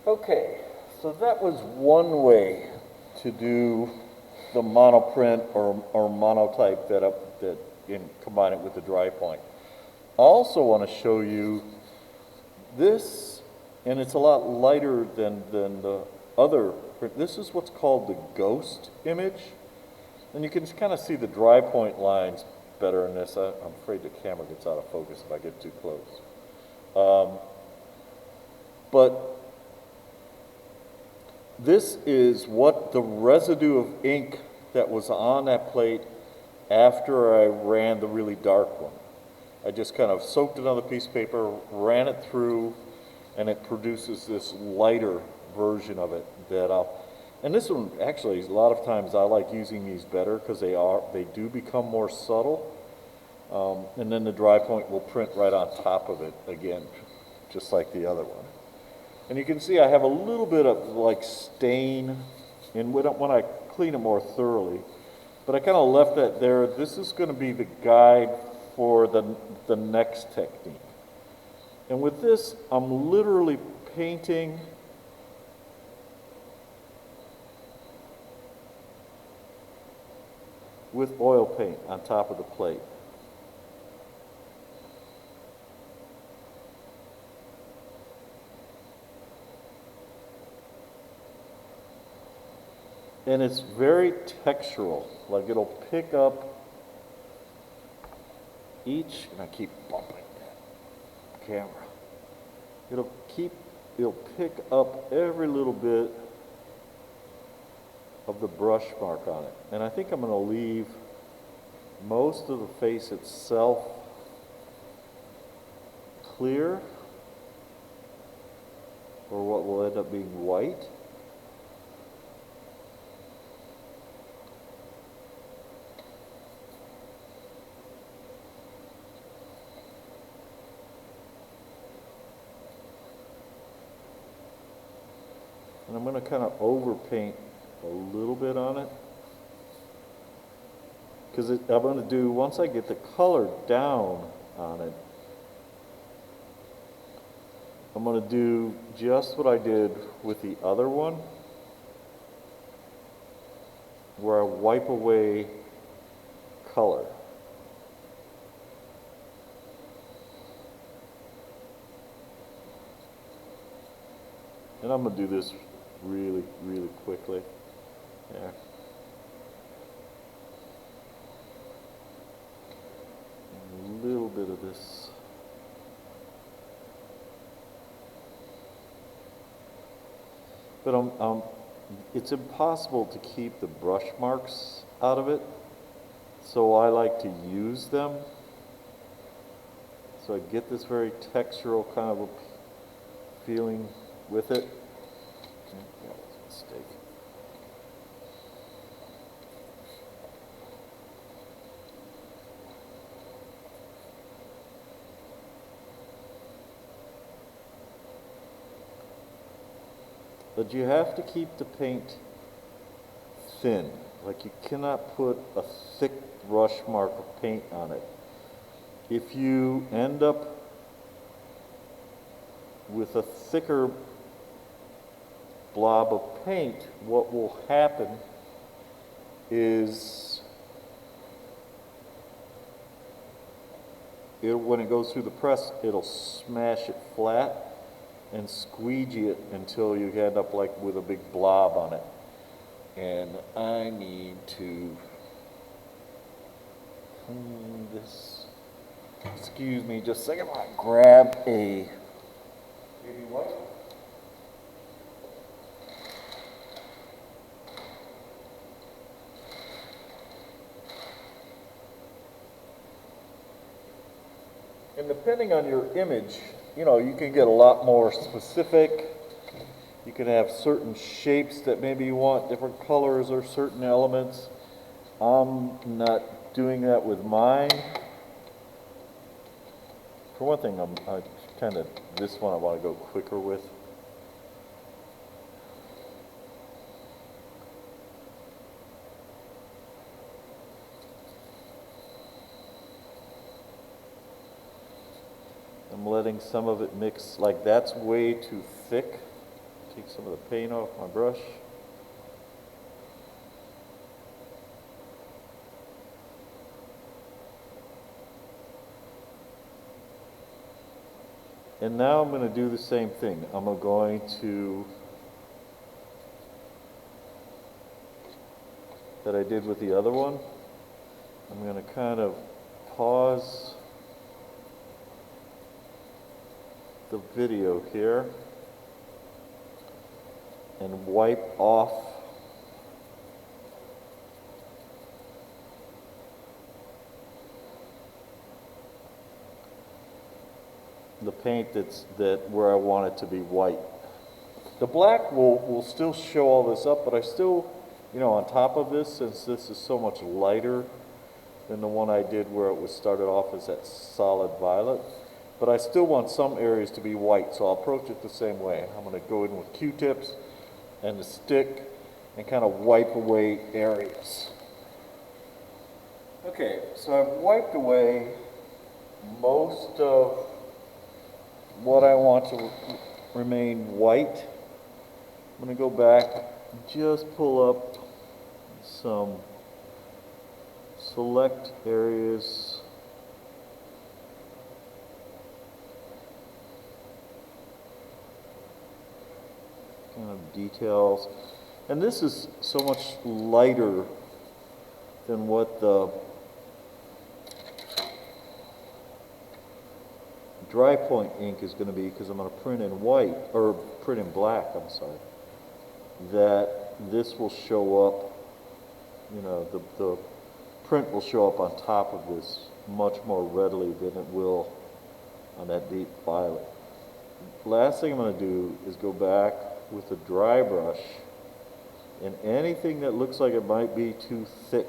Okay, so that was one way to do the monoprint or monotype that combine it with the dry point. I also want to show you this, and it's a lot lighter than the other print. This is what's called the ghost image, and you can kind of see the dry point lines better in this. I'm afraid the camera gets out of focus if I get too close. But this is what the residue of ink that was on that plate after I ran the really dark one. I just kind of soaked it on the piece of paper, ran it through, and it produces this lighter version of it that and this one actually, a lot of times I like using these better because they do become more subtle. And then the dry point will print right on top of it again, just like the other one. And you can see I have a little bit of like stain in when I clean it more thoroughly. But I kind of left that there. This is going to be the guide for the next technique. And with this, I'm literally painting with oil paint on top of the plate. And it's very textural, like it'll pick up each, and I keep bumping that camera. It'll pick up every little bit of the brush mark on it. And I think I'm going to leave most of the face itself clear, or what will end up being white. And I'm going to kind of overpaint a little bit on it. Because I'm going to do, once I get the color down on it, I'm going to do just what I did with the other one, where I wipe away color. And I'm going to do this really, really quickly. There. And a little bit of this. But it's impossible to keep the brush marks out of it, so I like to use them. So I get this very textural kind of a feeling with it. That was a mistake. But you have to keep the paint thin. Like you cannot put a thick brush mark of paint on it. If you end up with a thicker blob of paint, what will happen is when it goes through the press, it'll smash it flat and squeegee it until you end up like with a big blob on it. And I need to clean this. Excuse me just a second while I grab a baby wipe. And depending on your image, you can get a lot more specific. You can have certain shapes that maybe you want different colors or certain elements. I'm not doing that with mine. For one thing, this one I want to go quicker with. I'm letting some of it mix, like that's way too thick take some of the paint off my brush. And now I'm going to do the same thing. I'm going to, that I did with the other one, I'm going to kind of pause the video here and wipe off the paint that where I want it to be white. The black will still show all this up, but I still, you know, on top of this, since this is so much lighter than the one I did where it was started off as that solid violet, but I still want some areas to be white, so I'll approach it the same way. I'm going to go in with Q-tips and the stick and kind of wipe away areas. Okay, so I've wiped away most of what I want to remain white. I'm going to go back and just pull up some select areas. Kind of details. And this is so much lighter than what the drypoint ink is going to be, because I'm going to print in white, or print in black, I'm sorry, that this will show up, you know, the print will show up on top of this much more readily than it will on that deep violet. Last thing I'm going to do is go back with a dry brush, and anything that looks like it might be too thick,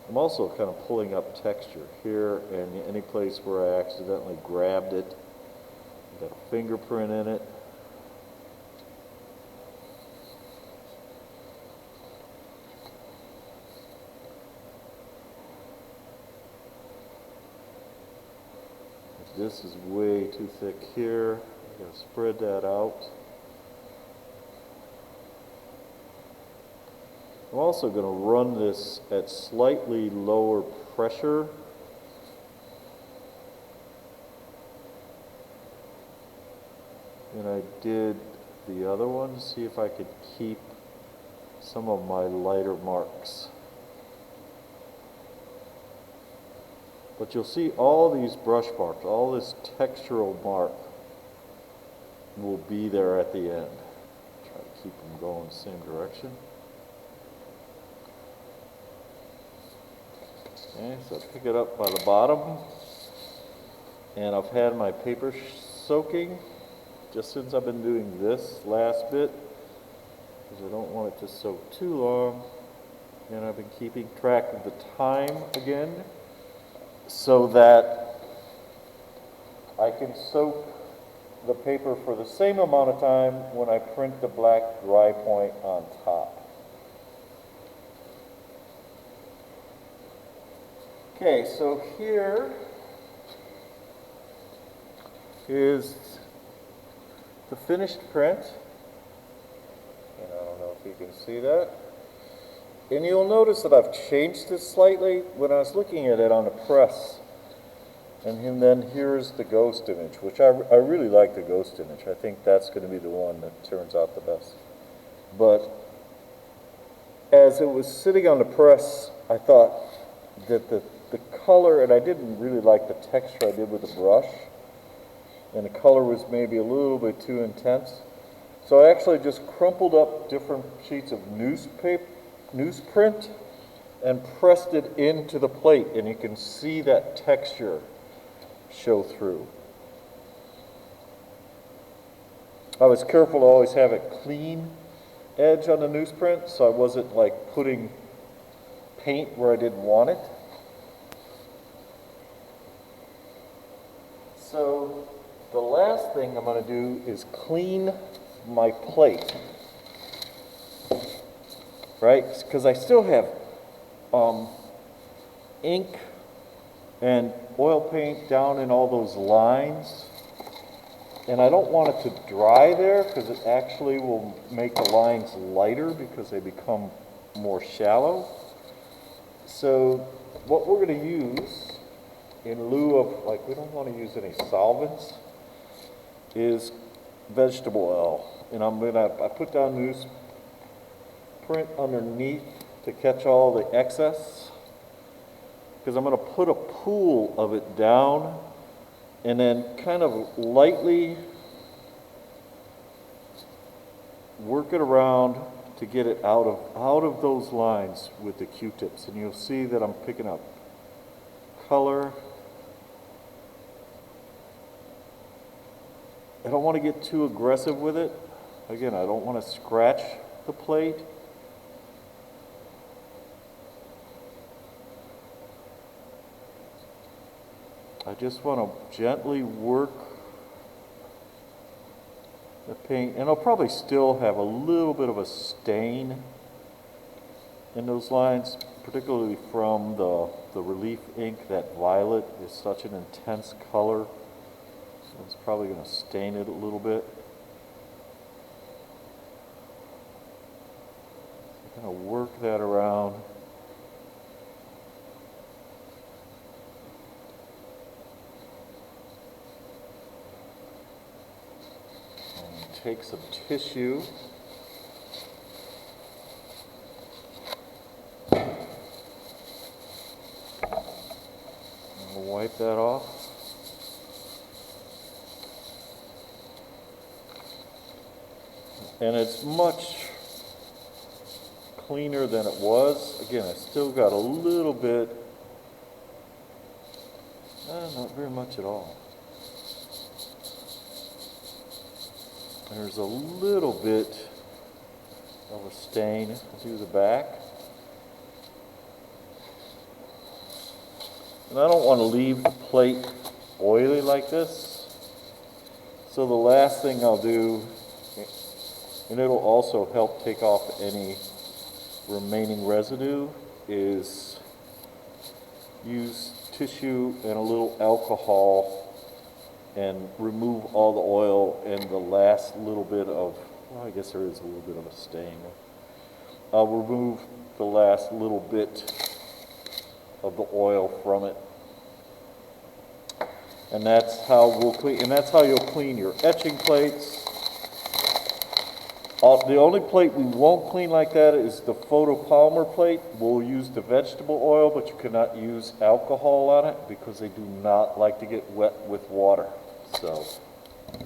I'm also kind of pulling up texture here, and any place where I accidentally grabbed it, got a fingerprint in it. If this is way too thick here, I'm going to spread that out. I'm also going to run this at slightly lower pressure. Than I did the other one, see if I could keep some of my lighter marks. But you'll see all these brush marks, all this textural mark will be there at the end. Try to keep them going the same direction. Okay, so pick it up by the bottom, and I've had my paper soaking just since I've been doing this last bit, because I don't want it to soak too long, and I've been keeping track of the time again so that I can soak the paper for the same amount of time when I print the black dry point on top. Okay, so here is the finished print, and I don't know if you can see that. And you'll notice that I've changed this slightly when I was looking at it on the press. And then here's the ghost image, which I really like the ghost image. I think that's going to be the one that turns out the best. But as it was sitting on the press, I thought that the color, and I didn't really like the texture I did with the brush, and the color was maybe a little bit too intense. So I actually just crumpled up different sheets of newsprint and pressed it into the plate, and you can see that texture show through. I was careful to always have a clean edge on the newsprint, so I wasn't like putting paint where I didn't want it. So the last thing I'm going to do is clean my plate, right? Because I still have ink and oil paint down in all those lines. And I don't want it to dry there because it actually will make the lines lighter because they become more shallow. So what we're going to use in lieu of, like, we don't want to use any solvents, is vegetable oil. And I put down newsprint underneath to catch all the excess, because I'm going to put a pool of it down and then kind of lightly work it around to get it out of those lines with the Q-tips. And you'll see that I'm picking up color. I don't want to get too aggressive with it. Again, I don't want to scratch the plate. I just want to gently work the paint, and I'll probably still have a little bit of a stain in those lines, particularly from the relief ink. That violet is such an intense color, so it's probably going to stain it a little bit. I'm going to work that around. Take some tissue. We'll wipe that off. And it's much cleaner than it was. Again, I still got a little bit, not very much at all. There's a little bit of a stain to the back. And I don't want to leave the plate oily like this. So the last thing I'll do, and it'll also help take off any remaining residue, is use tissue and a little alcohol and remove all the oil and the last little bit of, well, I guess there is a little bit of a stain. I'll remove the last little bit of the oil from it. And that's how we'll clean, and that's how you'll clean your etching plates. The only plate we won't clean like that is the photopolymer plate. We'll use the vegetable oil, but you cannot use alcohol on it because they do not like to get wet with water. So